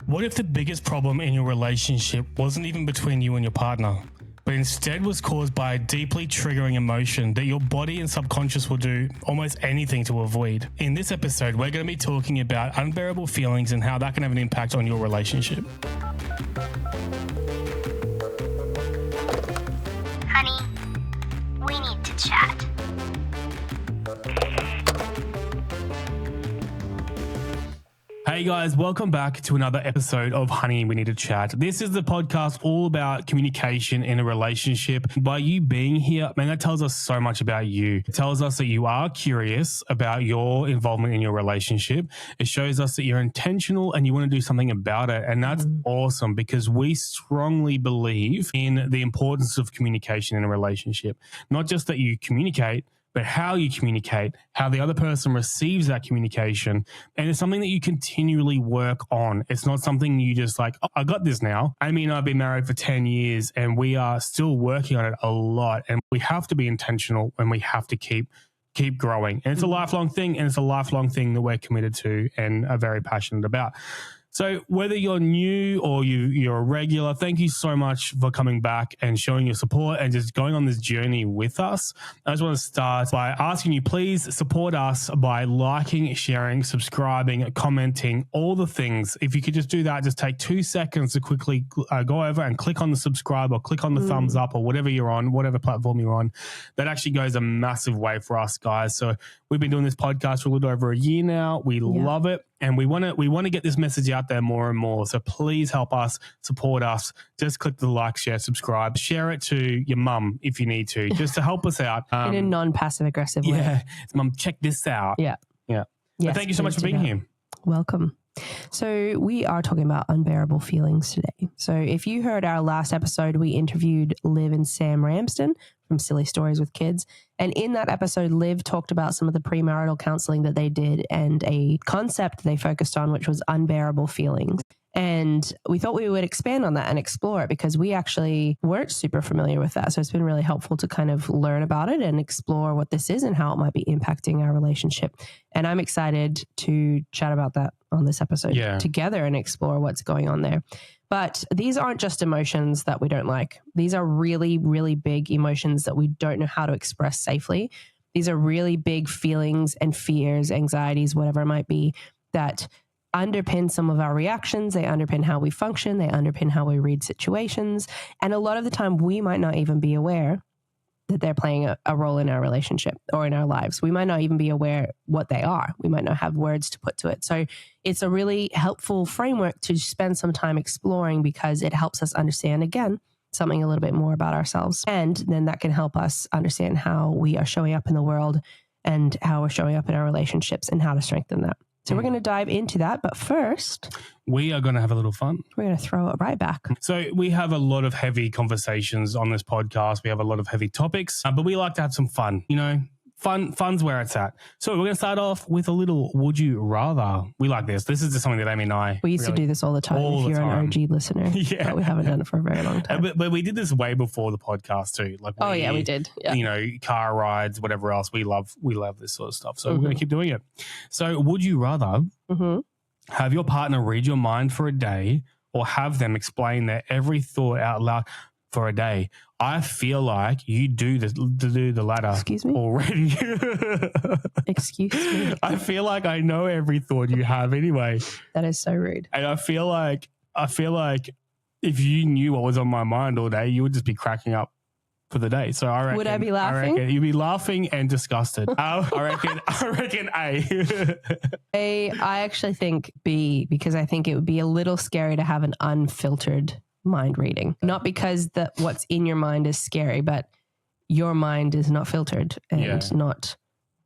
What if the biggest problem in your relationship wasn't even between you and your partner, but instead was caused by a deeply triggering emotion that your body and subconscious will do almost anything to avoid? In this episode, we're going to be talking about unbearable feelings and how that can have an impact on your relationship. Honey, we need to chat. Hey guys, welcome back to another episode of Honey, We Need to Chat. This is the podcast all about communication in a relationship. By you being here, man, that tells us so much about you. It tells us that you are curious about your involvement in your relationship. It shows us that you're intentional and you want to do something about it. And that's awesome because we strongly believe in the importance of communication in a relationship. Not just that you communicate, but how you communicate, how the other person receives that communication. And it's something that you continually work on. It's not something you just like, oh, I got this now. Amy and I have been married for 10 years and we are still working on it a lot. And we have to be intentional and we have to keep growing. And it's a lifelong thing, and it's a lifelong thing that we're committed to and are very passionate about. So whether you're new or you're a regular, thank you so much for coming back and showing your support and just going on this journey with us. I just want to start by asking you, please support us by liking, sharing, subscribing, commenting, all the things. If you could just do that, just take 2 seconds to quickly go over and click on the subscribe or click on the thumbs up or whatever you're on, whatever platform you're on. That actually goes a massive way for us, guys. So we've been doing this podcast for a little over a year now. We love it. And we want to get this message out there more and more. So please help us, support us. Just click the like, share, subscribe. Share it to your mum if you need to, just to help us out. In a non-passive aggressive way. Yeah. Mum, check this out. Yeah. Yes, thank you so much for being here. Welcome. So we are talking about unbearable feelings today. So if you heard our last episode, we interviewed Liv and Sam Ramsden from Silly Stories with Kids. And in that episode, Liv talked about some of the premarital counseling that they did and a concept they focused on, which was unbearable feelings. And we thought we would expand on that and explore it because we actually weren't super familiar with that. So it's been really helpful to kind of learn about it and explore what this is and how it might be impacting our relationship. And I'm excited to chat about that on this episode together and explore what's going on there. But these aren't just emotions that we don't like. These are really, really big emotions that we don't know how to express safely. These are really big feelings and fears, anxieties, whatever it might be, that underpin some of our reactions. They underpin how we function. They underpin how we read situations. And a lot of the time we might not even be aware that they're playing a role in our relationship or in our lives. We might not even be aware what they are. We might not have words to put to it. So it's a really helpful framework to spend some time exploring because it helps us understand, again, something a little bit more about ourselves. And then that can help us understand how we are showing up in the world and how we're showing up in our relationships and how to strengthen that. So we're going to dive into that. But first, we are going to have a little fun. We're going to throw it right back. So we have a lot of heavy conversations on this podcast. We have a lot of heavy topics, but we like to have some fun, you know. Fun's where it's at. So we're going to start off with a little would you rather. We like this. This is just something that Amy and I We used to do this all the time if you're an OG listener. Yeah. But we haven't done it for a very long time. But we did this way before the podcast too. Like we did. Yeah. You know, car rides, whatever else. We love this sort of stuff. So we're going to keep doing it. So would you rather have your partner read your mind for a day or have them explain their every thought out loud for a day? I feel like you do the latter. Excuse me? Already. Excuse me? I feel like I know every thought you have anyway. That is so rude. And I feel like if you knew what was on my mind all day, you would just be cracking up for the day. So I reckon. Would I be laughing? You'd be laughing and disgusted. I reckon A. I actually think B, because I think it would be a little scary to have an unfiltered mind reading. Not because what's in your mind is scary, but your mind is not filtered and not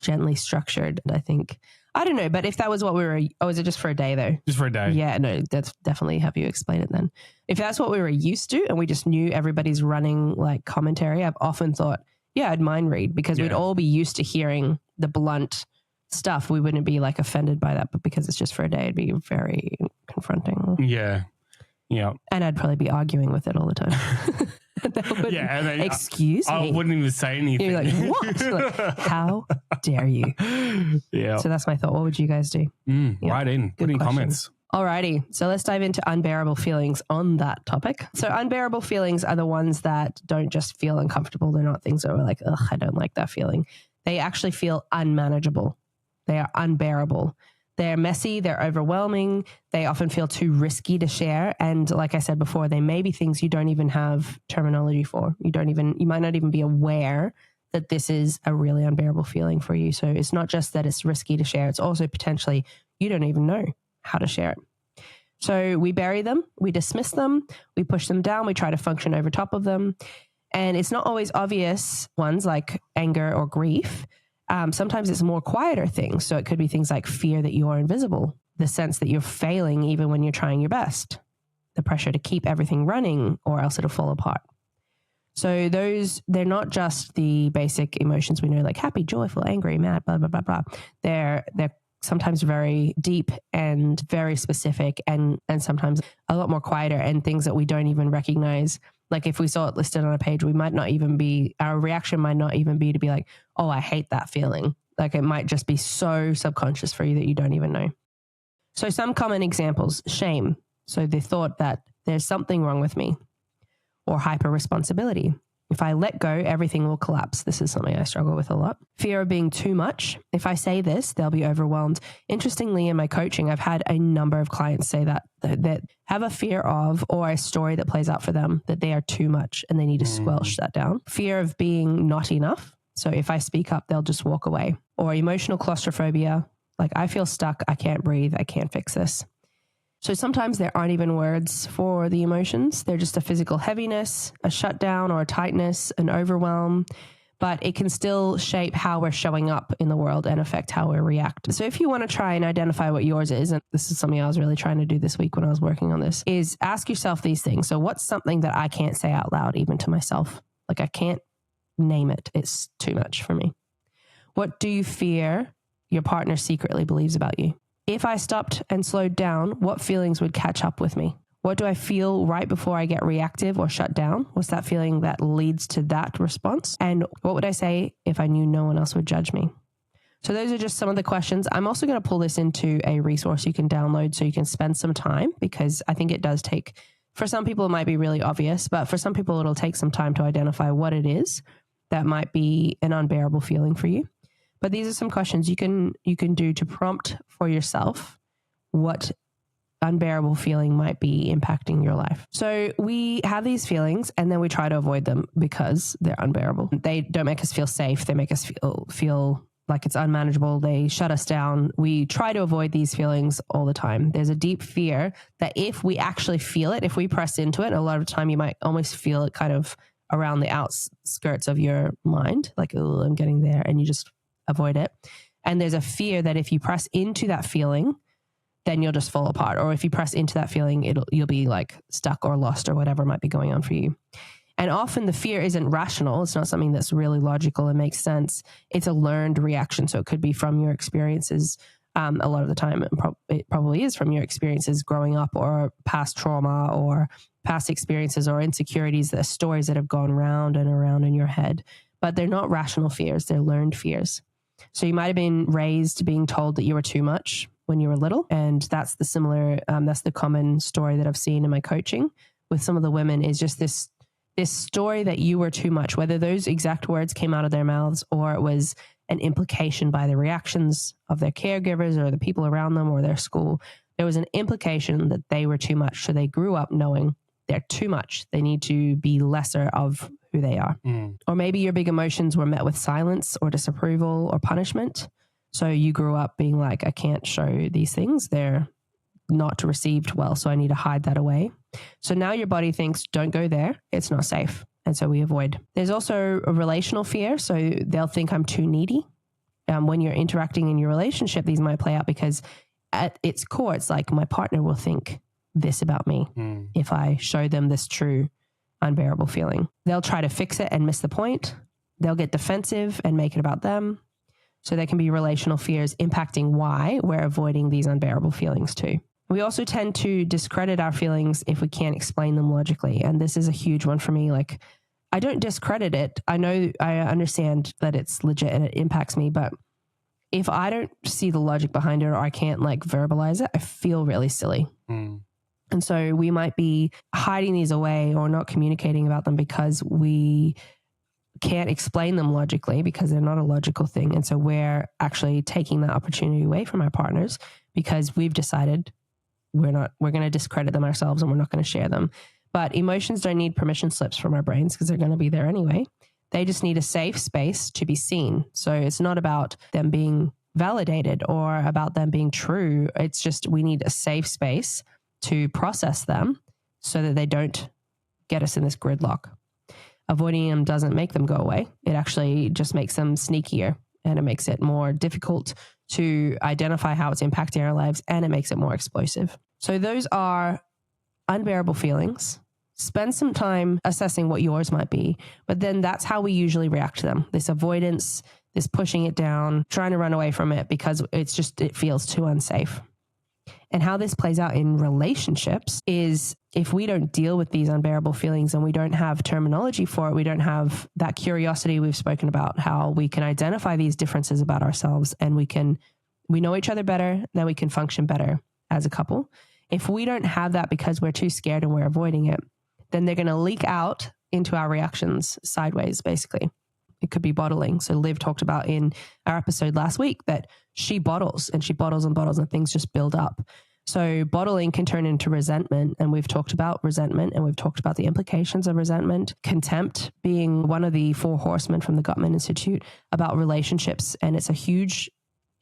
gently structured. And I don't know, but if that was what is it just for a day though? Just for a day. Yeah, no, that's definitely have you explain it then. If that's what we were used to and we just knew everybody's running like commentary, I've often thought, I'd mind read because we'd all be used to hearing the blunt stuff. We wouldn't be like offended by that, but because it's just for a day, it'd be very confronting. Yeah. Yeah. And I'd probably be arguing with it all the time. Excuse me. I wouldn't even say anything. You're like, what? Like, how dare you? Yeah. So that's my thought. What would you guys do? Right in. Put in comments. Alrighty, so let's dive into unbearable feelings on that topic. So unbearable feelings are the ones that don't just feel uncomfortable. They're not things that are like, ugh, I don't like that feeling. They actually feel unmanageable. They are unbearable. They're messy. They're overwhelming. They often feel too risky to share. And like I said before, they may be things you don't even have terminology for. You might not even be aware that this is a really unbearable feeling for you. So it's not just that it's risky to share. It's also potentially you don't even know how to share it. So we bury them, we dismiss them, we push them down, we try to function over top of them. And it's not always obvious ones like anger or grief. Sometimes it's more quieter things. So it could be things like fear that you are invisible, the sense that you're failing even when you're trying your best, the pressure to keep everything running or else it'll fall apart. So they're not just the basic emotions we know, like happy, joyful, angry, mad, blah, blah, blah, blah. They're sometimes very deep and very specific and sometimes a lot more quieter and things that we don't even recognize. Like if we saw it listed on a page, our reaction might not even be to be like, oh, I hate that feeling. Like it might just be so subconscious for you that you don't even know. So some common examples, shame. So the thought that there's something wrong with me, or hyper responsibility. If I let go, everything will collapse. This is something I struggle with a lot. Fear of being too much. If I say this, they'll be overwhelmed. Interestingly, in my coaching, I've had a number of clients say that have a fear of, or a story that plays out for them, that they are too much and they need to squelch that down. Fear of being not enough. So if I speak up, they'll just walk away. Or emotional claustrophobia. Like I feel stuck. I can't breathe. I can't fix this. So sometimes there aren't even words for the emotions. They're just a physical heaviness, a shutdown or a tightness, an overwhelm, but it can still shape how we're showing up in the world and affect how we react. So if you want to try and identify what yours is, and this is something I was really trying to do this week when I was working on this, is ask yourself these things. So what's something that I can't say out loud, even to myself? Like I can't name it. It's too much for me. What do you fear your partner secretly believes about you? If I stopped and slowed down, what feelings would catch up with me? What do I feel right before I get reactive or shut down? What's that feeling that leads to that response? And what would I say if I knew no one else would judge me? So those are just some of the questions. I'm also going to pull this into a resource you can download so you can spend some time, because I think it does take, for some people it might be really obvious, but for some people it'll take some time to identify what it is that might be an unbearable feeling for you. But these are some questions you can do to prompt for yourself what unbearable feeling might be impacting your life. So we have these feelings and then we try to avoid them because they're unbearable. They don't make us feel safe. They make us feel like it's unmanageable. They shut us down. We try to avoid these feelings all the time. There's a deep fear that if we actually feel it, if we press into it, a lot of the time you might almost feel it kind of around the outskirts of your mind, like, oh, I'm getting there, and you just avoid it. And there's a fear that if you press into that feeling, then you'll just fall apart. Or if you press into that feeling, you'll be like stuck or lost or whatever might be going on for you. And often the fear isn't rational. It's not something that's really logical and makes sense. It's a learned reaction. So it could be from your experiences. A lot of the time, it probably is from your experiences growing up, or past trauma, or past experiences or insecurities, the stories that have gone round and around in your head. But they're not rational fears. They're learned fears. So you might have been raised being told that you were too much when you were little. And that's the common story that I've seen in my coaching with some of the women, is just this story that you were too much, whether those exact words came out of their mouths or it was an implication by the reactions of their caregivers or the people around them or their school. There was an implication that they were too much. So they grew up knowing they're too much. They need to be lesser of who they are. Or maybe your big emotions were met with silence or disapproval or punishment. So you grew up being like, I can't show these things. They're not received well, so I need to hide that away. So now your body thinks, don't go there. It's not safe. And so we avoid. There's also a relational fear. So they'll think I'm too needy. When you're interacting in your relationship, these might play out because at its core, it's like my partner will think this about me if I show them this true unbearable feeling. They'll try to fix it and miss the point. They'll get defensive and make it about them. So there can be relational fears impacting why we're avoiding these unbearable feelings too. We also tend to discredit our feelings if we can't explain them logically. And this is a huge one for me. Like, I don't discredit it. I know, I understand that it's legit and it impacts me, but if I don't see the logic behind it or I can't like verbalize it, I feel really silly. And so we might be hiding these away or not communicating about them because we can't explain them logically because they're not a logical thing. And so we're actually taking that opportunity away from our partners because we've decided we're going to discredit them ourselves and we're not going to share them. But emotions don't need permission slips from our brains because they're going to be there anyway. They just need a safe space to be seen. So it's not about them being validated or about them being true. It's just we need a safe space to process them so that they don't get us in this gridlock. Avoiding them doesn't make them go away. It actually just makes them sneakier and it makes it more difficult to identify how it's impacting our lives and it makes it more explosive. So those are unbearable feelings. Spend some time assessing what yours might be, but then that's how we usually react to them. This avoidance, this pushing it down, trying to run away from it because it feels too unsafe. And how this plays out in relationships is if we don't deal with these unbearable feelings and we don't have terminology for it, we don't have that curiosity we've spoken about, how we can identify these differences about ourselves and we know each other better, then we can function better as a couple. If we don't have that because we're too scared and we're avoiding it, then they're going to leak out into our reactions sideways, basically. It could be bottling. So Liv talked about in our episode last week that she bottles and things just build up. So bottling can turn into resentment. And we've talked about resentment and we've talked about the implications of resentment. Contempt being one of the 4 horsemen from the Gottman Institute about relationships. And it's a huge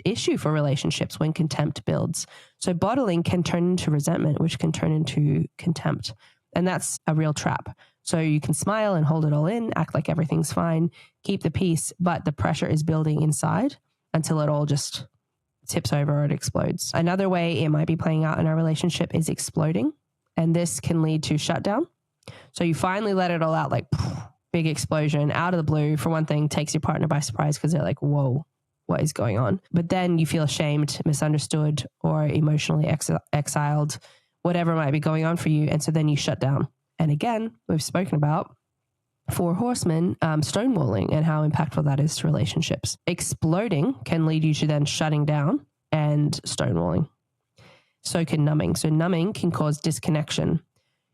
issue for relationships when contempt builds. So bottling can turn into resentment, which can turn into contempt. And that's a real trap. So you can smile and hold it all in, act like everything's fine, keep the peace, but the pressure is building inside until it all just tips over or it explodes. Another way it might be playing out in our relationship is exploding. And this can lead to shutdown. So you finally let it all out, like big explosion out of the blue. For one thing, takes your partner by surprise because they're like, whoa, what is going on? But then you feel ashamed, misunderstood, or emotionally exiled, whatever might be going on for you. And so then you shut down. And again, we've spoken about 4 horsemen, stonewalling and how impactful that is to relationships. Exploding can lead you to then shutting down and stonewalling. So can numbing. So numbing can cause disconnection.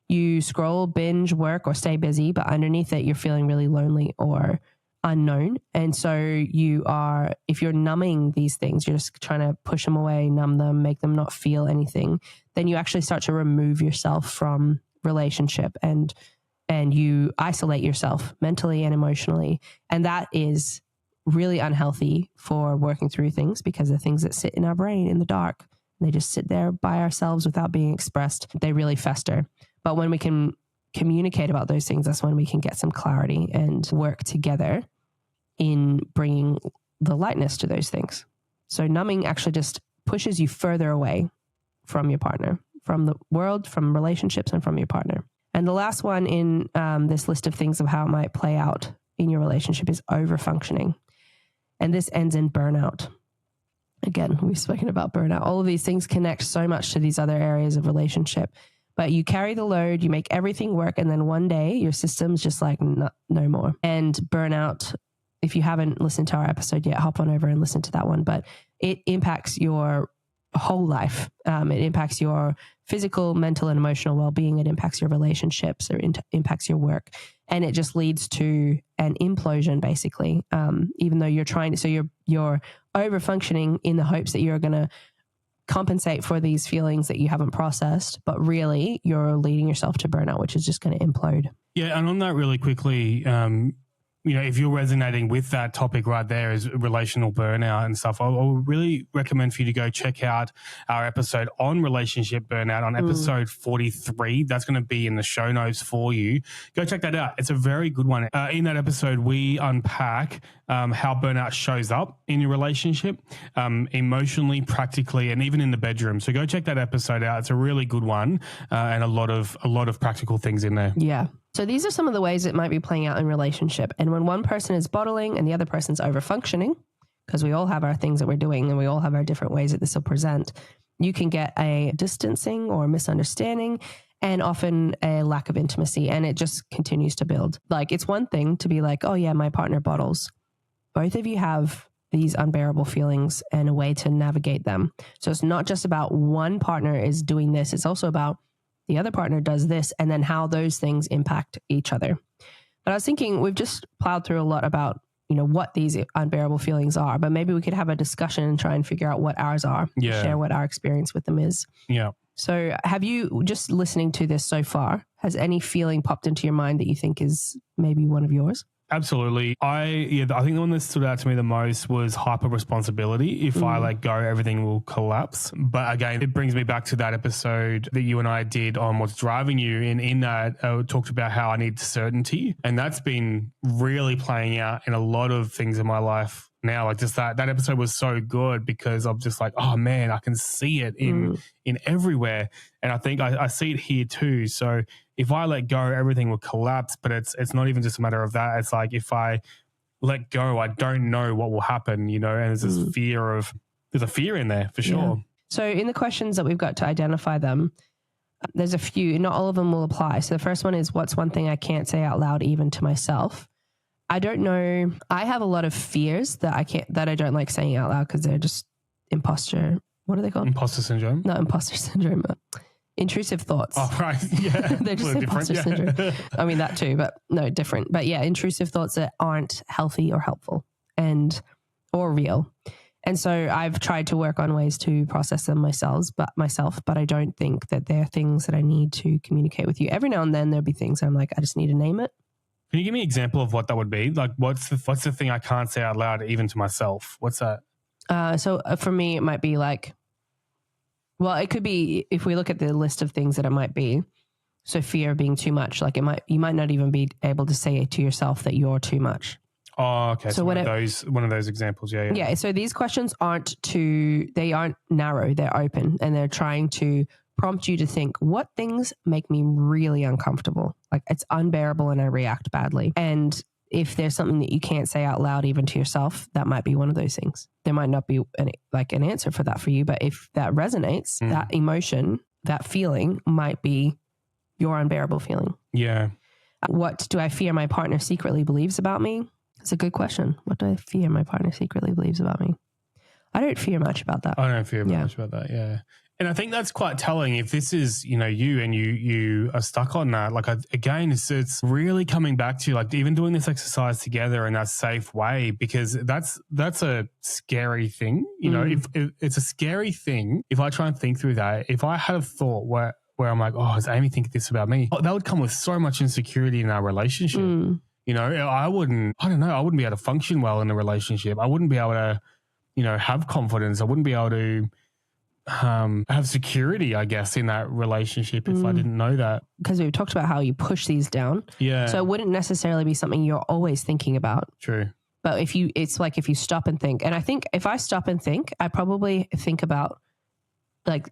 You scroll, binge, work, or stay busy, but underneath it, you're feeling really lonely or unknown. And so if you're numbing these things, you're just trying to push them away, numb them, make them not feel anything, then you actually start to remove yourself from relationship and you isolate yourself mentally and emotionally. And that is really unhealthy for working through things because the things that sit in our brain in the dark, they just sit there by ourselves without being expressed. They really fester. But when we can communicate about those things, that's when we can get some clarity and work together in bringing the lightness to those things. So numbing actually just pushes you further away from your partner, from the world, from relationships, and from your partner. And the last one in this list of things of how it might play out in your relationship is overfunctioning. And this ends in burnout. Again, we've spoken about burnout. All of these things connect so much to these other areas of relationship. But you carry the load, you make everything work, and then one day your system's just like, no more. And burnout, if you haven't listened to our episode yet, hop on over and listen to that one. But it impacts your whole life. It impacts your physical, mental, and emotional well-being. It impacts your relationships or impacts your work. And it just leads to an implosion, basically, even though you're trying to, so you're over-functioning in the hopes that you're going to compensate for these feelings that you haven't processed, but really you're leading yourself to burnout, which is just going to implode. Yeah. And on that really quickly, if you're resonating with that topic right there is relational burnout and stuff, I would really recommend for you to go check out our episode on relationship burnout on episode 43. That's going to be in the show notes for you. Go check that out. It's a very good one. In that episode, we unpack how burnout shows up in your relationship, emotionally, practically, and even in the bedroom. So go check that episode out. It's a really good one and a lot of practical things in there. Yeah. So these are some of the ways it might be playing out in relationship. And when one person is bottling and the other person's over-functioning, because we all have our things that we're doing and we all have our different ways that this will present, you can get a distancing or misunderstanding and often a lack of intimacy. And it just continues to build. Like, it's one thing to be like, oh yeah, my partner bottles. Both of you have these unbearable feelings and a way to navigate them. So it's not just about one partner is doing this. It's also about the other partner does this and then how those things impact each other. But I was thinking we've just plowed through a lot about, what these unbearable feelings are, but maybe we could have a discussion and try and figure out what ours are, share what our experience with them is. Yeah. So have you, just listening to this so far, has any feeling popped into your mind that you think is maybe one of yours? Absolutely. I think the one that stood out to me the most was hyper responsibility. If I let go, everything will collapse. But again, it brings me back to that episode that you and I did on what's driving you. And in that, I talked about how I need certainty. And that's been really playing out in a lot of things in my life now. Like just that episode was so good because I'm just like, oh man, I can see it in everywhere. And I think I see it here too. So if I let go, everything will collapse. But it's not even just a matter of that. It's like if I let go, I don't know what will happen, and there's this there's a fear in there for sure. Yeah. So in the questions that we've got to identify them, there's a few, not all of them will apply. So the first one is, what's one thing I can't say out loud even to myself? I don't know. I have a lot of fears that I don't like saying out loud because they're just imposter. What are they called? Imposter syndrome? Not imposter syndrome. Intrusive thoughts. Oh, right. Yeah. They're just imposter syndrome. I mean, that too, but no, different. But yeah, intrusive thoughts that aren't healthy or helpful or real. And so I've tried to work on ways to process them myself, but I don't think that they're things that I need to communicate with you. Every now and then there'll be things I'm like, I just need to name it. Can you give me an example of what that would be? Like, what's the thing I can't say out loud even to myself? What's that? So for me, it might be like, well, it could be, if we look at the list of things that it might be, so fear of being too much, like you might not even be able to say to yourself that you're too much. Oh, okay. So one of those examples. Yeah. Yeah. So these questions aren't narrow, they're open, and they're trying to prompt you to think, what things make me really uncomfortable? Like it's unbearable and I react badly. And if there's something that you can't say out loud even to yourself, that might be one of those things. There might not be an answer for that for you, but if that resonates, that emotion, that feeling might be your unbearable feeling. Yeah. What do I fear my partner secretly believes about me? It's a good question. What do I fear my partner secretly believes about me? I don't fear much about that. I don't fear much about that. Yeah. And I think that's quite telling. If this is, you and you are stuck on that, like again, it's really coming back to like even doing this exercise together in that safe way, because that's a scary thing. If it's a scary thing, if I try and think through that, if I had a thought where I'm like, oh, is Amy thinking this about me? That would come with so much insecurity in our relationship. I wouldn't be able to function well in a relationship. I wouldn't be able to, have confidence. I wouldn't be able to have security, I guess, in that relationship if I didn't know that. Because we've talked about how you push these down. Yeah. So it wouldn't necessarily be something you're always thinking about. True. But it's like if you stop and think, and I think if I stop and think, I probably think about like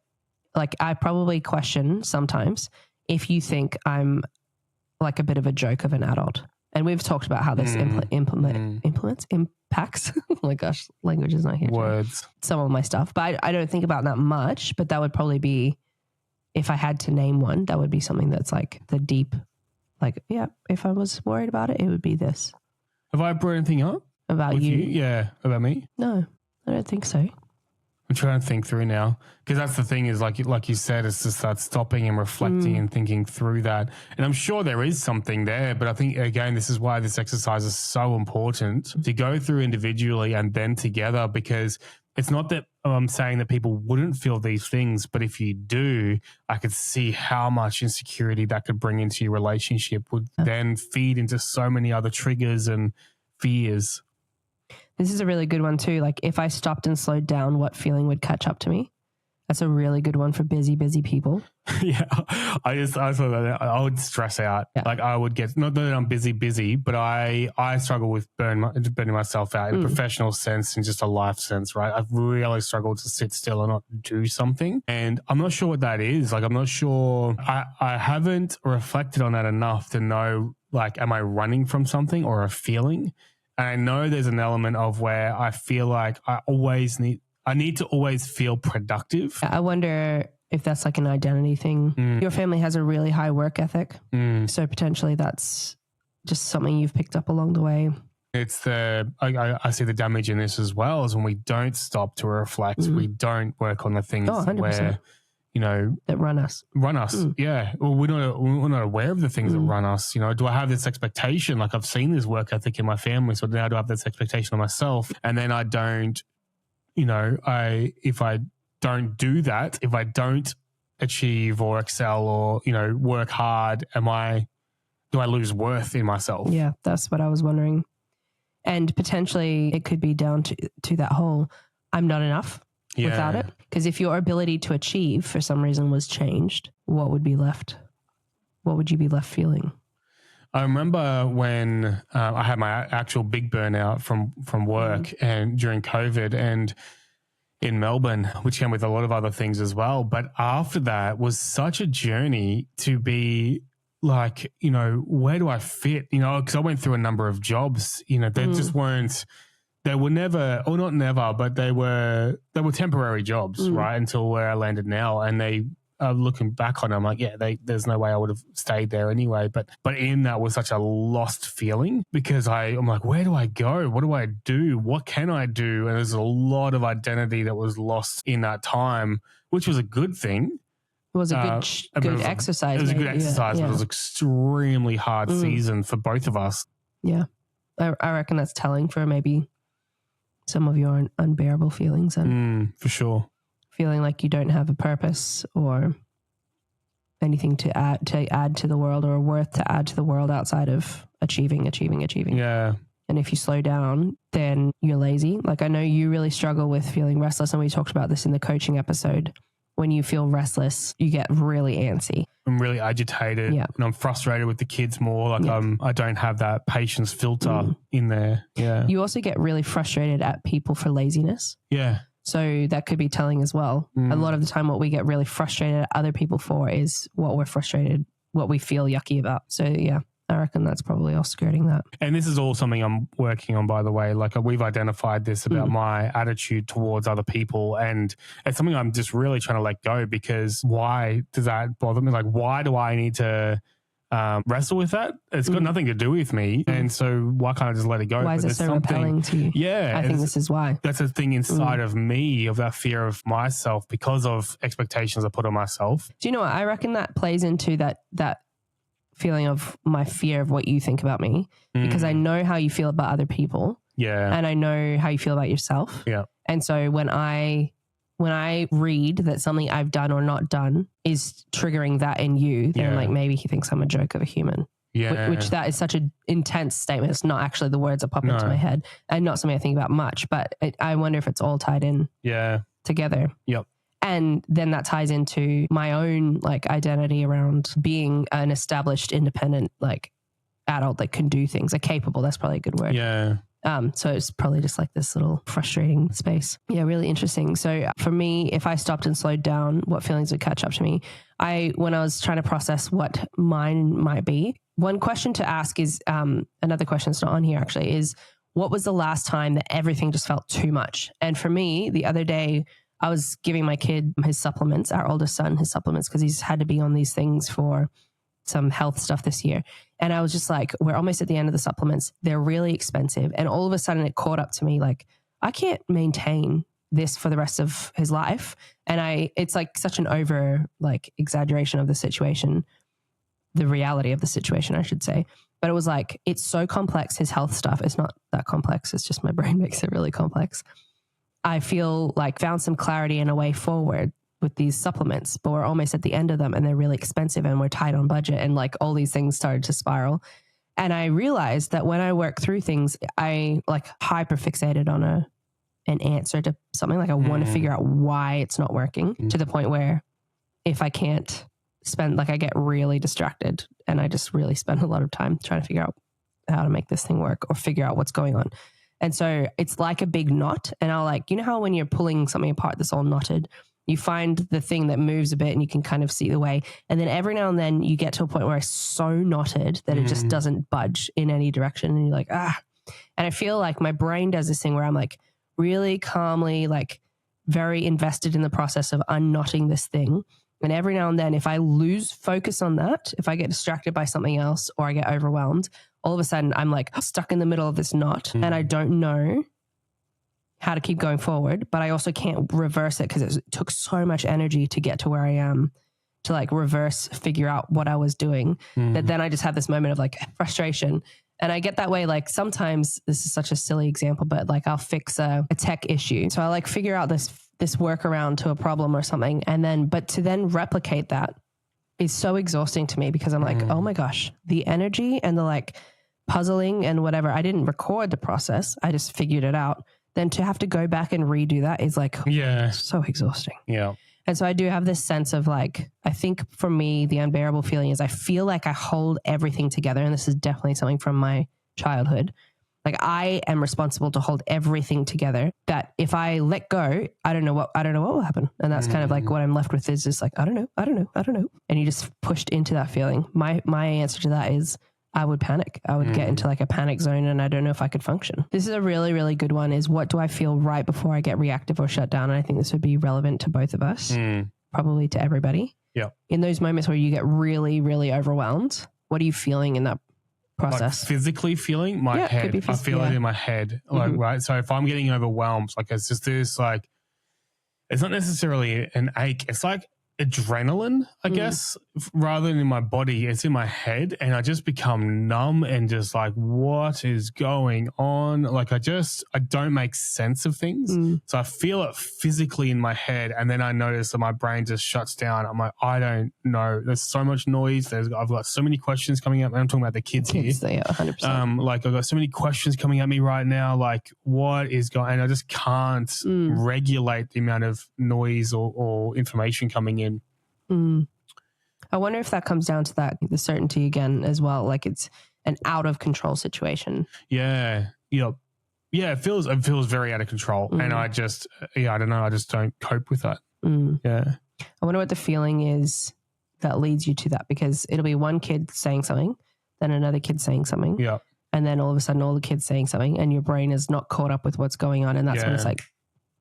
I probably question sometimes if you think I'm like a bit of a joke of an adult. And we've talked about how this impacts. Oh my gosh, language is not here. Words. Some of my stuff. But I don't think about that much. But that would probably be, if I had to name one, that would be something that's like the deep, like, yeah, if I was worried about it, it would be this. Have I brought anything up? About you? Yeah, about me? No, I don't think so. I'm trying to think through now, because that's the thing is like you said, it's just that stopping and reflecting and thinking through that. And I'm sure there is something there, but I think, again, this is why this exercise is so important to go through individually and then together, because it's not that I'm saying that people wouldn't feel these things, but if you do, I could see how much insecurity that could bring into your relationship would then feed into so many other triggers and fears. This is a really good one too. Like if I stopped and slowed down, what feeling would catch up to me? That's a really good one for busy people. Yeah. I thought that I would stress out. Yeah. Like I would get, not that I'm busy, but I struggle with burning myself out in a professional sense and just a life sense, right? I've really struggled to sit still and not do something. And I'm not sure what that is. Like I'm not sure. I haven't reflected on that enough to know, like, am I running from something or a feeling? And I know there's an element of where I feel like I need to always feel productive. I wonder if that's like an identity thing. Your family has a really high work ethic. So potentially that's just something you've picked up along the way. it's I see the damage in this as well, is when we don't stop to reflect, we don't work on the things where, you know, that run us. Yeah. Well, we're not aware of the things that run us. You know, do I have this expectation? Like, I've seen this work ethic in my family, so now do I have this expectation of myself? And then I don't, you know, if I don't do that, if I don't achieve or excel or, you know, work hard, do I lose worth in myself? Yeah, that's what I was wondering. And potentially it could be down to that whole, I'm not enough without it. Because if your ability to achieve for some reason was changed, what would be left? What would you be left feeling? I remember when I had my actual big burnout from work and during COVID and in Melbourne, which came with a lot of other things as well. But after that was such a journey to be like, you know, where do I fit? You know, because I went through a number of jobs, you know, they just weren't, they were never, or not never, but they were temporary jobs, right? Until where I landed now. And they, looking back on it, I'm like, yeah, there's no way I would have stayed there anyway. But in that was such a lost feeling because I'm like, where do I go? What do I do? What can I do? And there's a lot of identity that was lost in that time, which was a good thing. It was a good exercise. It was a good exercise, but it was an extremely hard season for both of us. Yeah. I reckon that's telling for maybe some of your unbearable feelings. And for sure. Feeling like you don't have a purpose or anything to add to the world or a worth to add to the world outside of achieving. Yeah. And if you slow down, then you're lazy. Like I know you really struggle with feeling restless, and we talked about this in the coaching episode. When you feel restless, you get really antsy. I'm really agitated and I'm frustrated with the kids more. Like I don't have that patience filter in there. Yeah. You also get really frustrated at people for laziness. Yeah. So that could be telling as well. A lot of the time what we get really frustrated at other people for is what we feel yucky about. So yeah, I reckon that's probably all skirting that. And this is all something I'm working on, by the way. Like we've identified this about my attitude towards other people, and it's something I'm just really trying to let go, because why does that bother me? Like, why do I need to wrestle with that? It's got nothing to do with me. And so why can't I just let it go? Why is it so repelling to you? Yeah. I think this is why. That's a thing inside of me, of that fear of myself because of expectations I put on myself. Do you know what? I reckon that plays into that feeling of my fear of what you think about me, because I know how you feel about other people. Yeah. And I know how you feel about yourself. Yeah. And so when I read that something I've done or not done is triggering that in you, then I'm like, maybe he thinks I'm a joke of a human. Yeah. Which that is such an intense statement. It's not actually the words that pop into my head, and not something I think about much, but I wonder if it's all tied in together. Yep. And then that ties into my own like identity around being an established, independent, like adult that can do things, like capable. That's probably a good word. Yeah. So it's probably just like this little frustrating space. Yeah, really interesting. So for me, if I stopped and slowed down, what feelings would catch up to me? When I was trying to process what mine might be, one question to ask is, another question that's not on here actually, is what was the last time that everything just felt too much? And for me, the other day, I was giving my kid his supplements, our oldest son, his supplements, because he's had to be on these things for some health stuff this year. And I was just like, we're almost at the end of the supplements. They're really expensive. And all of a sudden it caught up to me, like, I can't maintain this for the rest of his life. And it's like such an over like exaggeration of the situation, the reality of the situation, I should say. But it was like, it's so complex. His health stuff is not that complex. It's just my brain makes it really complex. I feel like found some clarity and a way forward with these supplements, but we're almost at the end of them and they're really expensive and we're tight on budget, and like all these things started to spiral. And I realized that when I work through things, I like hyper fixated on an answer to something. Like I want to figure out why it's not working to the point where if I can't spend, like I get really distracted and I just really spend a lot of time trying to figure out how to make this thing work or figure out what's going on. And so it's like a big knot. And I'll like, you know how when you're pulling something apart that's all knotted, you find the thing that moves a bit and you can kind of see the way. And then every now and then you get to a point where it's so knotted that it just doesn't budge in any direction. And you're like, ah. And I feel like my brain does this thing where I'm like really calmly, like very invested in the process of unknotting this thing. And every now and then, if I lose focus on that, if I get distracted by something else or I get overwhelmed, all of a sudden I'm like stuck in the middle of this knot and I don't know how to keep going forward, but I also can't reverse it because it took so much energy to get to where I am to like reverse, figure out what I was doing, that then I just have this moment of like frustration. And I get that way, like sometimes, this is such a silly example, but like I'll fix a tech issue. So I like figure out this workaround to a problem or something. And then, but to then replicate that is so exhausting to me because I'm like, oh my gosh, the energy and the like puzzling and whatever, I didn't record the process. I just figured it out. Then to have to go back and redo that is like, so exhausting. Yeah. And so I do have this sense of like, I think for me, the unbearable feeling is I feel like I hold everything together. And this is definitely something from my childhood. Like I am responsible to hold everything together, that if I let go, I don't know what will happen. And that's kind of like what I'm left with is just like, I don't know. And you just pushed into that feeling. My answer to that is I would panic. I would get into like a panic zone and I don't know if I could function. This is a really, really good one is what do I feel right before I get reactive or shut down? And I think this would be relevant to both of us, probably to everybody. Yeah. In those moments where you get really, really overwhelmed, what are you feeling in that process? Like physically feeling my head. I feel it in my head. Like, right. So if I'm getting overwhelmed, like it's just this, like, it's not necessarily an ache. It's like adrenaline, I guess, rather than in my body. It's in my head and I just become numb and just like, what is going on? Like I don't make sense of things. So I feel it physically in my head and then I notice that my brain just shuts down. I'm like, I don't know. There's so much noise. I've got so many questions coming up. I'm talking about the kids here. They are 100%. Like I've got so many questions coming at me right now. Like what is going, and I just can't regulate the amount of noise or information coming in. I wonder if that comes down to that, the certainty again as well. Like it's an out of control situation. Yeah. Yeah. Yeah. It feels very out of control. And I just, I don't know. I just don't cope with that. Yeah. I wonder what the feeling is that leads you to that, because it'll be one kid saying something, then another kid saying something. Yeah. And then all of a sudden all the kids saying something and your brain is not caught up with what's going on. And that's when it's like,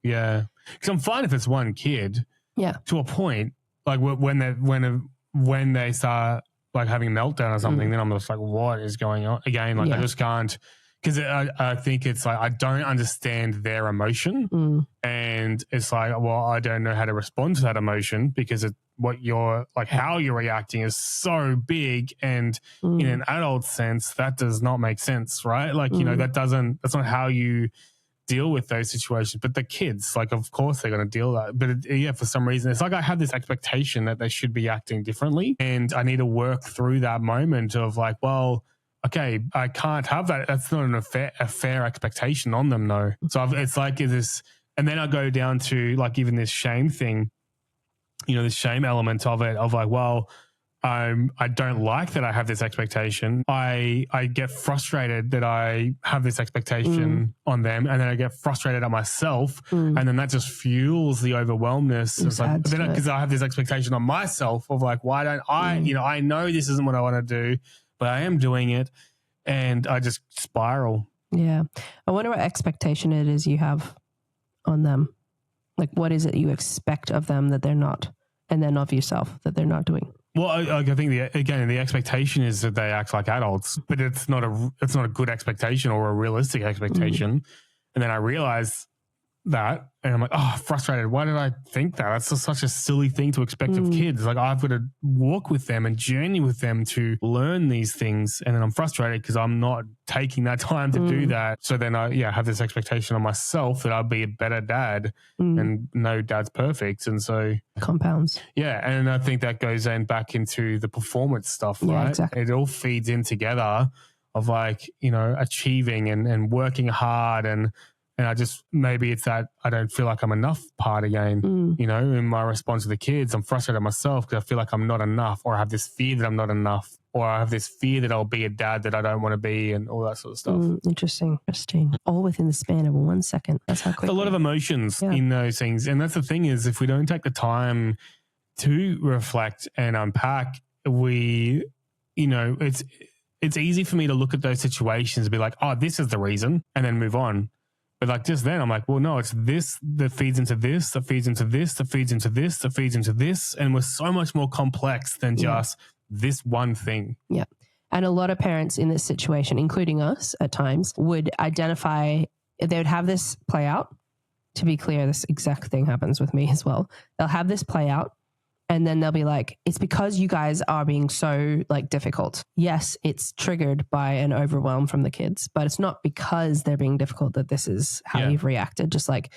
yeah. Because I'm fine if it's one kid. Yeah. To a point. Like when they start like having a meltdown or something, then I'm just like, what is going on? Again, like I just can't, because I think it's like I don't understand their emotion, and it's like, well, I don't know how to respond to that emotion because what you're like, how you're reacting is so big, and in an adult sense, that does not make sense, right? Like you know that's not how you deal with those situations. But the kids, like, of course they're going to deal with that. But for some reason, it's like I have this expectation that they should be acting differently. And I need to work through that moment of like, well, okay, I can't have that. That's not a fair expectation on them, though. So it's like this, and then I go down to like even this shame thing, you know, this shame element of it, of like, well, I don't like that I have this expectation. I get frustrated that I have this expectation on them, and then I get frustrated at myself, and then that just fuels the overwhelmness. It's like, because I have this expectation on myself of like, why don't I? You know, I know this isn't what I want to do, but I am doing it, and I just spiral. Yeah, I wonder what expectation it is you have on them. Like, what is it you expect of them that they're not, and then of yourself that they're not doing? Well, I think the expectation is that they act like adults, but it's not a good expectation or a realistic expectation. And then I realize that, and I'm like, oh, frustrated. Why did I think that? That's just such a silly thing to expect of kids. Like I've got to walk with them and journey with them to learn these things, and then I'm frustrated because I'm not taking that time to do that. So then I have this expectation on myself that I'll be a better dad, and no dad's perfect, and so compounds. Yeah, and I think that goes then back into the performance stuff, right? Yeah, exactly. It all feeds in together of like, you know, achieving and working hard, and I just, maybe it's that I don't feel like I'm enough part again, you know, in my response to the kids. I'm frustrated at myself because I feel like I'm not enough, or I have this fear that I'm not enough, or I have this fear that I'll be a dad that I don't want to be, and all that sort of stuff. Interesting. All within the span of 1 second. That's how quick. A lot of emotions in those things. And that's the thing is, if we don't take the time to reflect and unpack, you know, it's easy for me to look at those situations and be like, oh, this is the reason, and then move on. But like just then I'm like, well, no, it's this that feeds into this, that feeds into this, that feeds into this, that feeds into this. And we're so much more complex than just this one thing. Yeah. And a lot of parents in this situation, including us at times, would identify, they would have this play out. To be clear, this exact thing happens with me as well. They'll have this play out and then they'll be like, it's because you guys are being so like difficult. Yes, it's triggered by an overwhelm from the kids, but it's not because they're being difficult that this is how you've reacted. Just like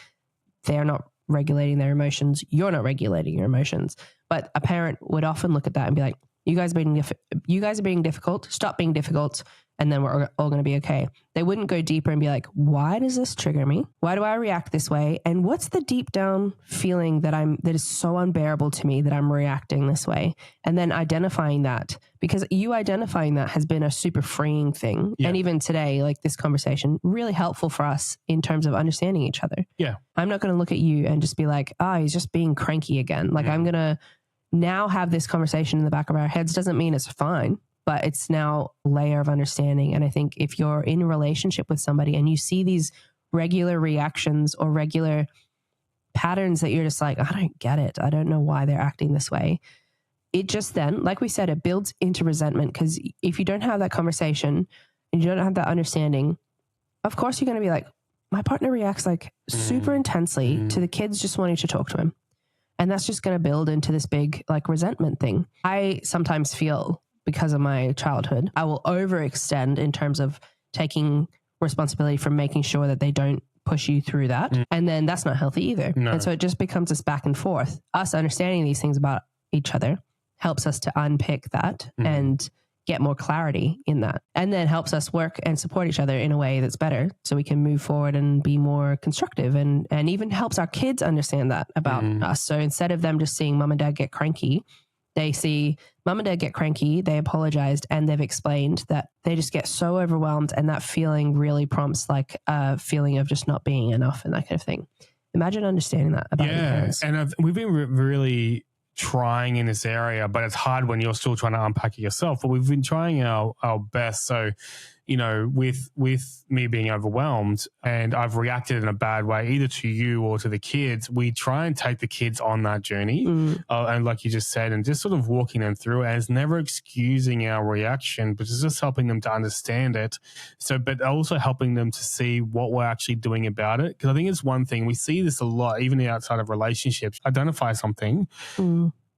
they're not regulating their emotions, you're not regulating your emotions. But a parent would often look at that and be like, you guys are being difficult. Stop being difficult. And then we're all going to be okay. They wouldn't go deeper and be like, why does this trigger me? Why do I react this way? And what's the deep down feeling that is so unbearable to me that I'm reacting this way? And then identifying that, because you identifying that has been a super freeing thing. Yeah. And even today, like this conversation, really helpful for us in terms of understanding each other. Yeah. I'm not going to look at you and just be like, he's just being cranky again. Like I'm going to now have this conversation in the back of our heads. Doesn't mean it's fine, but it's now a layer of understanding. And I think if you're in a relationship with somebody and you see these regular reactions or regular patterns that you're just like, I don't get it. I don't know why they're acting this way. It just then, like we said, it builds into resentment, because if you don't have that conversation and you don't have that understanding, of course you're going to be like, my partner reacts like super intensely to the kids just wanting to talk to him. And that's just going to build into this big like resentment thing. I sometimes feel, because of my childhood, I will overextend in terms of taking responsibility for making sure that they don't push you through that. And then that's not healthy either. No. And so it just becomes this back and forth. Us understanding these things about each other helps us to unpick that and get more clarity in that. And then helps us work and support each other in a way that's better, so we can move forward and be more constructive, and even helps our kids understand that about us. So instead of them just seeing mom and dad get cranky, they see mom and dad get cranky, they apologized, and they've explained that they just get so overwhelmed, and that feeling really prompts like a feeling of just not being enough and that kind of thing. Imagine understanding that about your parents. And we've been really trying in this area, but it's hard when you're still trying to unpack it yourself. But we've been trying our best. So, you know, with me being overwhelmed and I've reacted in a bad way, either to you or to the kids, we try and take the kids on that journey. And like you just said, and just sort of walking them through it. And it's never excusing our reaction, but it's just helping them to understand it. So, but also helping them to see what we're actually doing about it. Because I think it's one thing, we see this a lot, even outside of relationships, identify something.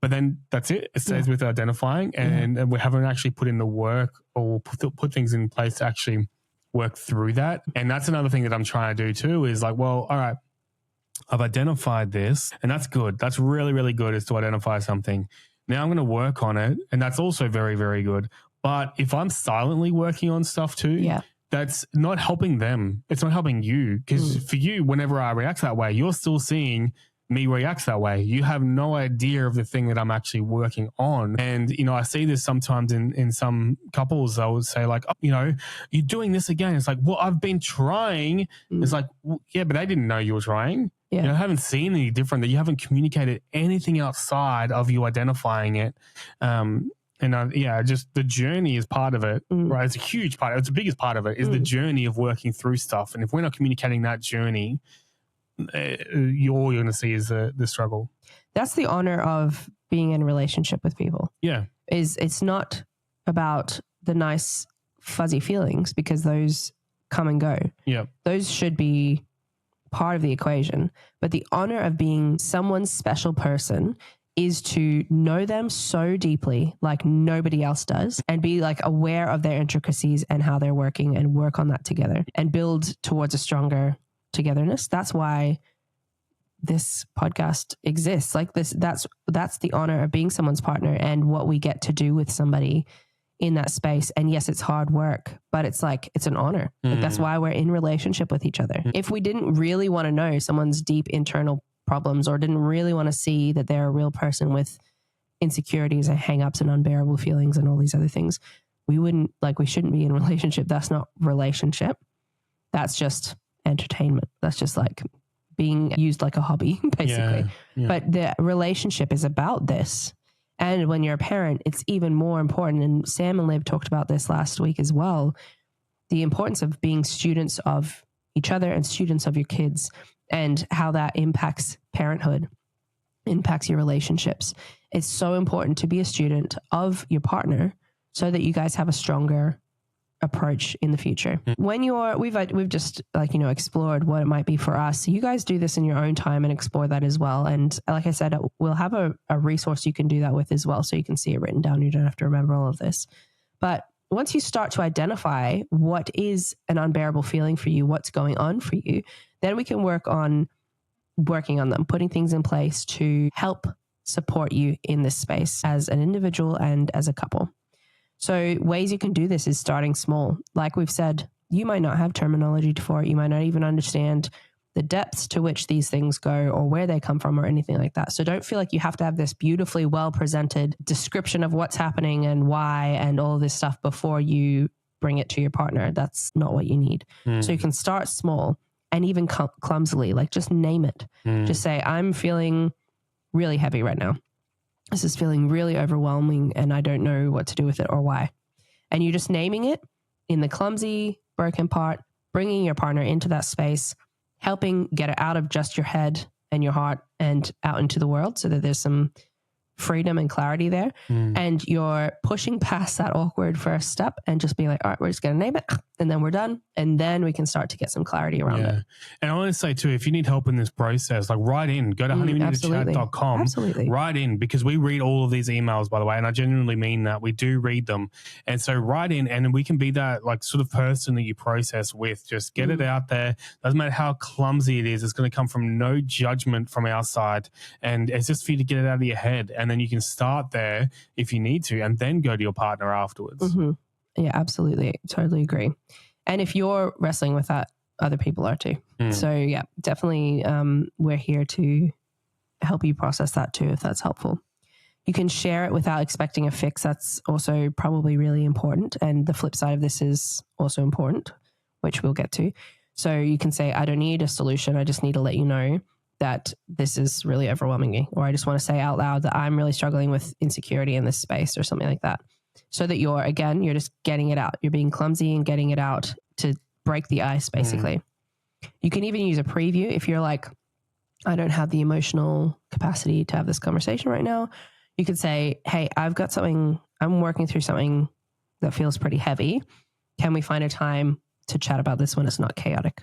But then that's it. It stays with identifying, and we haven't actually put in the work or put things in place to actually work through that. And that's another thing that I'm trying to do too, is like, well, all right, I've identified this, and that's good. That's really, really good, is to identify something. Now I'm going to work on it, and that's also very, very good. But if I'm silently working on stuff too, that's not helping them. It's not helping you, because for you, whenever I react that way, you're still seeing me reacts that way. You have no idea of the thing that I'm actually working on. And, you know, I see this sometimes in some couples. I would say like, oh, you know, you're doing this again. It's like, well, I've been trying. It's like, well, yeah, but they didn't know you were trying. You know, I haven't seen any different, that you haven't communicated anything outside of you identifying it. Just the journey is part of it, right? It's a huge part. It's the biggest part of it is the journey of working through stuff. And if we're not communicating that journey, all you're going to see is the struggle. That's the honor of being in a relationship with people. Yeah. It's not about the nice fuzzy feelings, because those come and go. Yeah. Those should be part of the equation. But the honor of being someone's special person is to know them so deeply, like nobody else does, and be like aware of their intricacies and how they're working, and work on that together and build towards a stronger togetherness. That's why this podcast exists. Like this, that's the honor of being someone's partner and what we get to do with somebody in that space. And yes, it's hard work, but it's like, it's an honor. Like that's why we're in relationship with each other. If we didn't really want to know someone's deep internal problems, or didn't really want to see that they're a real person with insecurities and hang-ups and unbearable feelings and all these other things, we shouldn't be in a relationship. That's not relationship. That's just entertainment. That's just like being used like a hobby, basically. Yeah. But the relationship is about this. And when you're a parent, it's even more important. And Sam and Liv talked about this last week as well. The importance of being students of each other and students of your kids, and how that impacts parenthood, impacts your relationships. It's so important to be a student of your partner so that you guys have a stronger approach in the future. When we've just explored what it might be for us. So you guys do this in your own time and explore that as well. And like I said, we'll have a resource you can do that with as well, so you can see it written down. You don't have to remember all of this. But once you start to identify what is an unbearable feeling for you, what's going on for you, then we can working on them, putting things in place to help support you in this space as an individual and as a couple. So ways you can do this is starting small. Like we've said, you might not have terminology for it. You might not even understand the depths to which these things go or where they come from or anything like that. So don't feel like you have to have this beautifully well-presented description of what's happening and why and all of this stuff before you bring it to your partner. That's not what you need. So you can start small and even clumsily, like just name it. Just say, I'm feeling really heavy right now. This is feeling really overwhelming and I don't know what to do with it or why. And you're just naming it in the clumsy, broken part, bringing your partner into that space, helping get it out of just your head and your heart and out into the world so that there's some freedom and clarity there. And you're pushing past that awkward first step and just being like, all right, we're just going to name it and then we're done. And then we can start to get some clarity around it. And I want to say too, if you need help in this process, like write in, go to honeyweneedtochat.com, Absolutely. write in, because we read all of these emails, by the way, and I genuinely mean that. We do read them. And so write in and we can be that like sort of person that you process with. Just get it out there. Doesn't matter how clumsy it is. It's going to come from no judgment from our side. And it's just for you to get it out of your head. And then you can start there if you need to, and then go to your partner afterwards. Yeah, absolutely. Totally agree. And if you're wrestling with that, other people are too. So yeah, definitely we're here to help you process that too, if that's helpful. You can share it without expecting a fix. That's also probably really important. And the flip side of this is also important, which we'll get to. So you can say, I don't need a solution. I just need to let you know that this is really overwhelming me. Or I just want to say out loud that I'm really struggling with insecurity in this space or something like that. So that you're just getting it out. You're being clumsy and getting it out to break the ice, basically. You can even use a preview if you're like, I don't have the emotional capacity to have this conversation right now. You could say, hey, I'm working through something that feels pretty heavy. Can we find a time to chat about this when it's not chaotic?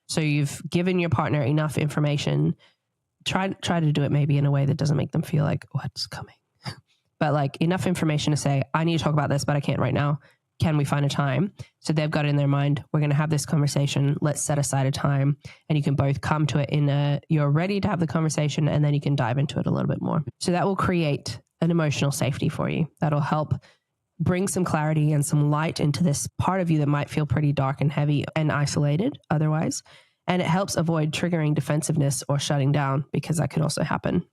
So you've given your partner enough information. Try to do it maybe in a way that doesn't make them feel like, what's coming? But like enough information to say, I need to talk about this, but I can't right now. Can we find a time? So they've got it in their mind, we're going to have this conversation. Let's set aside a time. And you can both come to it you're ready to have the conversation, and then you can dive into it a little bit more. So that will create an emotional safety for you. That'll help bring some clarity and some light into this part of you that might feel pretty dark and heavy and isolated otherwise. And it helps avoid triggering defensiveness or shutting down, because that could also happen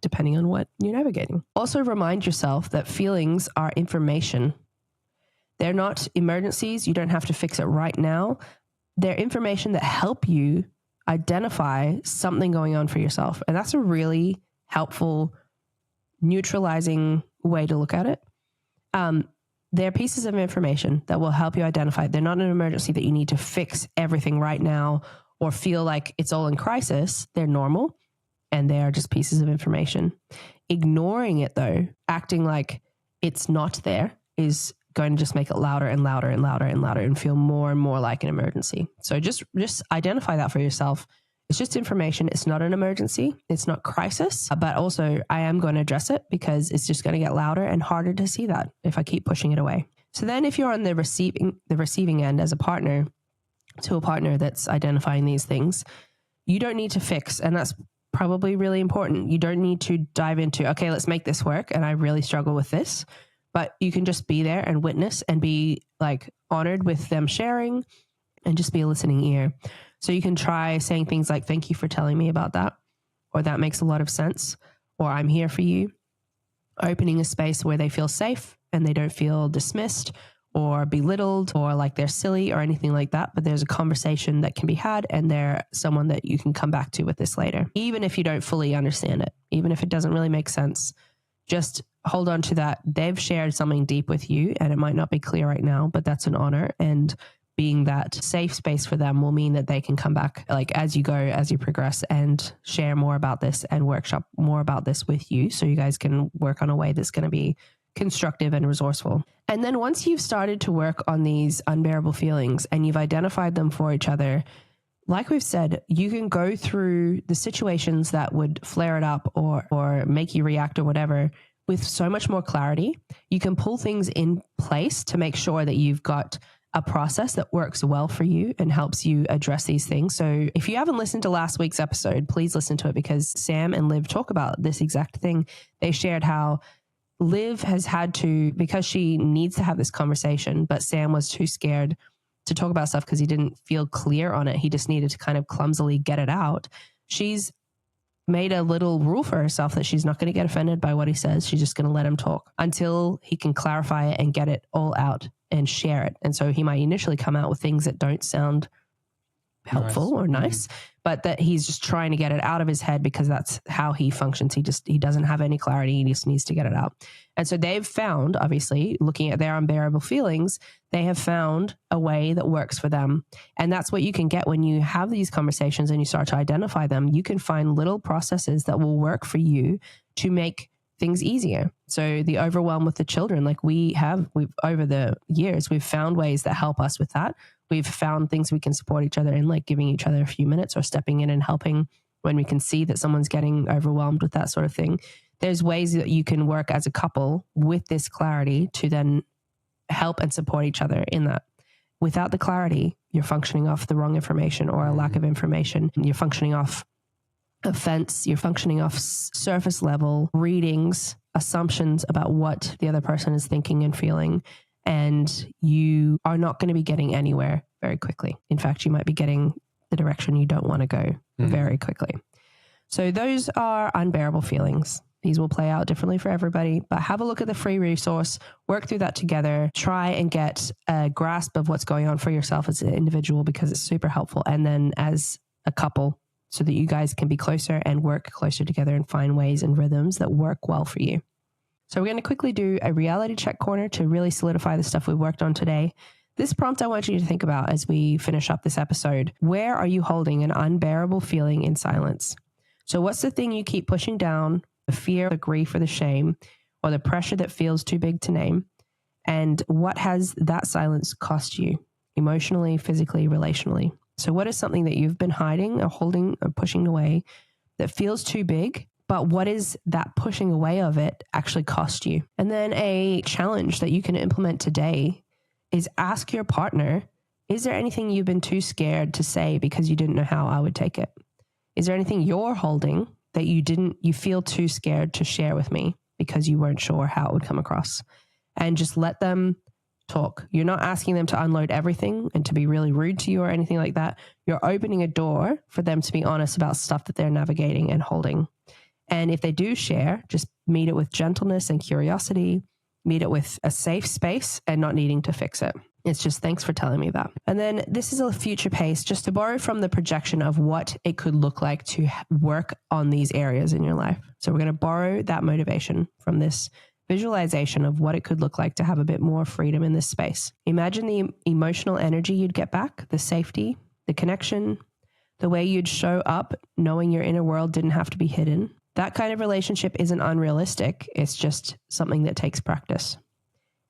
depending on what you're navigating. Also remind yourself that feelings are information. They're not emergencies. You don't have to fix it right now. They're information that help you identify something going on for yourself. And that's a really helpful, neutralizing way to look at it. They're pieces of information that will help you identify. They're not an emergency that you need to fix everything right now or feel like it's all in crisis. They're normal. And they are just pieces of information. Ignoring it though, acting like it's not there, is going to just make it louder and louder and louder and louder and feel more and more like an emergency. So just identify that for yourself. It's just information. It's not an emergency. It's not crisis, but also I am going to address it because it's just going to get louder and harder to see that if I keep pushing it away. So then if you're on the receiving end as a partner to a partner that's identifying these things, you don't need to fix. And that's probably really important. You don't need to dive into, okay, let's make this work. And I really struggle with this, but you can just be there and witness and be like honored with them sharing and just be a listening ear. So you can try saying things like, thank you for telling me about that, or that makes a lot of sense, or I'm here for you. Opening a space where they feel safe and they don't feel dismissed or belittled or like they're silly or anything like that. But there's a conversation that can be had and they're someone that you can come back to with this later. Even if you don't fully understand it, even if it doesn't really make sense, just hold on to that. They've shared something deep with you and it might not be clear right now, but that's an honor. And being that safe space for them will mean that they can come back like as you go, as you progress, and share more about this and workshop more about this with you, so you guys can work on a way that's going to be constructive and resourceful. And then once you've started to work on these unbearable feelings and you've identified them for each other, like we've said, you can go through the situations that would flare it up or make you react or whatever with so much more clarity. You can pull things in place to make sure that you've got a process that works well for you and helps you address these things. So if you haven't listened to last week's episode, please listen to it, because Sam and Liv talk about this exact thing. They shared how Liv has had to, because she needs to have this conversation, but Sam was too scared to talk about stuff because he didn't feel clear on it. He just needed to kind of clumsily get it out. She's made a little rule for herself that she's not going to get offended by what he says. She's just going to let him talk until he can clarify it and get it all out and share it. And so he might initially come out with things that don't sound helpful or nice, but that he's just trying to get it out of his head because that's how he functions. He doesn't have any clarity. He just needs to get it out. And so they've found, obviously, looking at their unbearable feelings, they have found a way that works for them. And that's what you can get when you have these conversations and you start to identify them. You can find little processes that will work for you to make things easier. So the overwhelm with the children, like we've over the years, we've found ways that help us with that. We've found things we can support each other in, like giving each other a few minutes or stepping in and helping when we can see that someone's getting overwhelmed with that sort of thing. There's ways that you can work as a couple with this clarity to then help and support each other in that. Without the clarity, you're functioning off the wrong information or a lack of information. You're functioning off offense. You're functioning off surface level readings, assumptions about what the other person is thinking and feeling. And you are not going to be getting anywhere very quickly. In fact, you might be getting the direction you don't want to go very quickly. So those are unbearable feelings. These will play out differently for everybody, but have a look at the free resource, work through that together, try and get a grasp of what's going on for yourself as an individual, because it's super helpful. And then as a couple, so that you guys can be closer and work closer together and find ways and rhythms that work well for you. So we're going to quickly do a reality check corner to really solidify the stuff we've worked on today. This prompt I want you to think about as we finish up this episode. Where are you holding an unbearable feeling in silence? So what's the thing you keep pushing down? The fear, the grief, or the shame, or the pressure that feels too big to name? And what has that silence cost you emotionally, physically, relationally? So what is something that you've been hiding or holding or pushing away that feels too big, but what is that pushing away of it actually cost you? And then a challenge that you can implement today is ask your partner, is there anything you've been too scared to say because you didn't know how I would take it? Is there anything you're holding that you feel too scared to share with me because you weren't sure how it would come across? And just let them talk. You're not asking them to unload everything and to be really rude to you or anything like that. You're opening a door for them to be honest about stuff that they're navigating and holding. And if they do share, just meet it with gentleness and curiosity, meet it with a safe space and not needing to fix it. It's just, thanks for telling me that. And then this is a future pace, just to borrow from the projection of what it could look like to work on these areas in your life. So we're going to borrow that motivation from this visualization of what it could look like to have a bit more freedom in this space. Imagine the emotional energy you'd get back, the safety, the connection, the way you'd show up knowing your inner world didn't have to be hidden. That kind of relationship isn't unrealistic. It's just something that takes practice.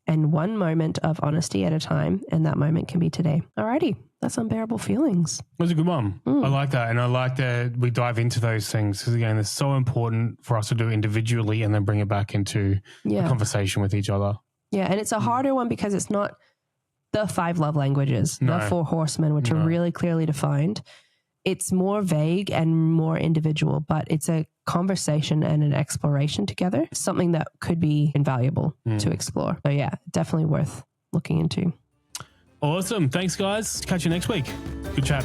And one moment of honesty at a time, and that moment can be today. Alrighty, that's unbearable feelings. It was a good one. I like that. And I like that we dive into those things because, again, it's so important for us to do individually and then bring it back into a conversation with each other. Yeah, and it's a harder one because it's not the 5 love languages, the 4 horsemen, which are really clearly defined. It's more vague and more individual, but it's a conversation and an exploration together, something that could be invaluable to explore. So yeah, definitely worth looking into. Awesome. Thanks, guys. Catch you next week. Good chat.